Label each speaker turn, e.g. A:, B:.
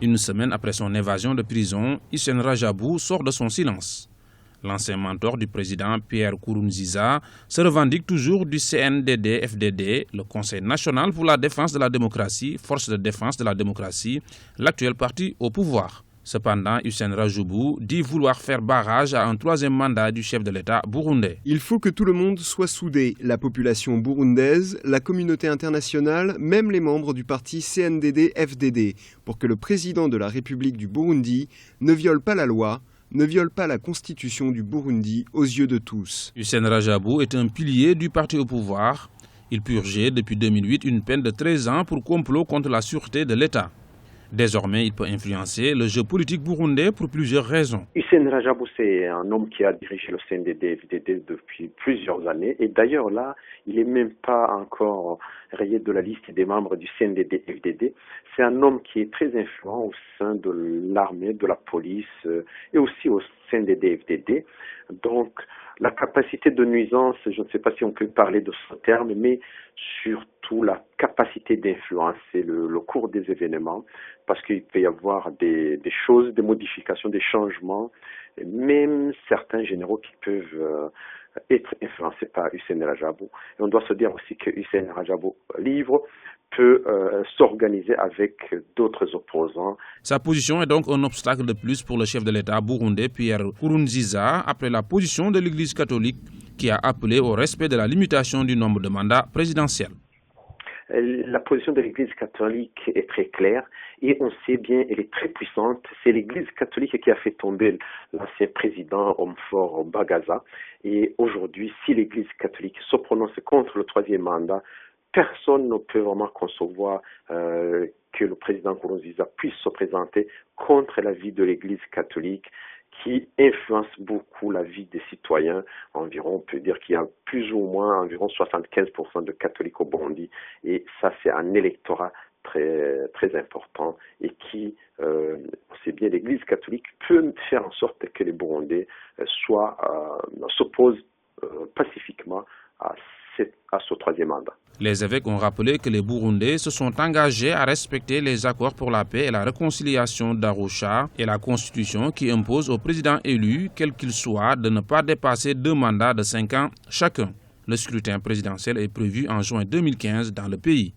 A: Une semaine après son évasion de prison, Hissène Rajabou sort de son silence. L'ancien mentor du président Pierre Nkurunziza se revendique toujours du CNDD-FDD, le Conseil national pour la défense de la démocratie, force de défense de la démocratie, l'actuel parti au pouvoir. Cependant, Hissène Rajabou dit vouloir faire barrage à un troisième mandat du chef de l'État burundais.
B: Il faut que tout le monde soit soudé, la population burundaise, la communauté internationale, même les membres du parti CNDD-FDD, pour que le président de la République du Burundi ne viole pas la loi, ne viole pas la constitution du Burundi aux yeux de tous.
A: Hissène Rajabou est un pilier du parti au pouvoir. Il purgeait depuis 2008 une peine de 13 ans pour complot contre la sûreté de l'État. Désormais, il peut influencer le jeu politique burundais pour plusieurs raisons.
C: Hissène Rajabou, c'est un homme qui a dirigé le CNDD-FDD depuis plusieurs années. Et d'ailleurs, là, il n'est même pas encore rayé de la liste des membres du CNDD-FDD. C'est un homme qui est très influent au sein de l'armée, de la police et aussi au CNDD-FDD. Donc, la capacité de nuisance, je ne sais pas si on peut parler de ce terme, mais surtout la capacité d'influencer le cours des événements, parce qu'il peut y avoir des choses, des modifications, des changements, même certains généraux qui peuvent être influencés par Hissène Rajabou. Et on doit se dire aussi que Hissène Rajabou libre peut s'organiser avec d'autres opposants.
A: Sa position est donc un obstacle de plus pour le chef de l'État burundais Pierre Nkurunziza après la position de l'Église catholique qui a appelé au respect de la limitation du nombre de mandats présidentiels.
C: La position de l'Église catholique est très claire et on sait bien, elle est très puissante. C'est l'Église catholique qui a fait tomber l'ancien président homme fort Bagaza. Et aujourd'hui, si l'Église catholique se prononce contre le troisième mandat, personne ne peut vraiment concevoir que le président Nkurunziza puisse se présenter contre l'avis de l'Église catholique qui influence beaucoup la vie des citoyens. Environ, on peut dire qu'il y a plus ou moins environ 75% de catholiques au Burundi. Et ça, c'est un électorat très, très important et qui, on sait bien, l'Église catholique peut faire en sorte que les Burundais s'opposent pacifiquement à ce troisième mandat.
A: Les évêques ont rappelé que les Burundais se sont engagés à respecter les accords pour la paix et la réconciliation d'Arusha et la Constitution qui impose au président élu, quel qu'il soit, de ne pas dépasser 2 mandats de 5 ans chacun. Le scrutin présidentiel est prévu en juin 2015 dans le pays.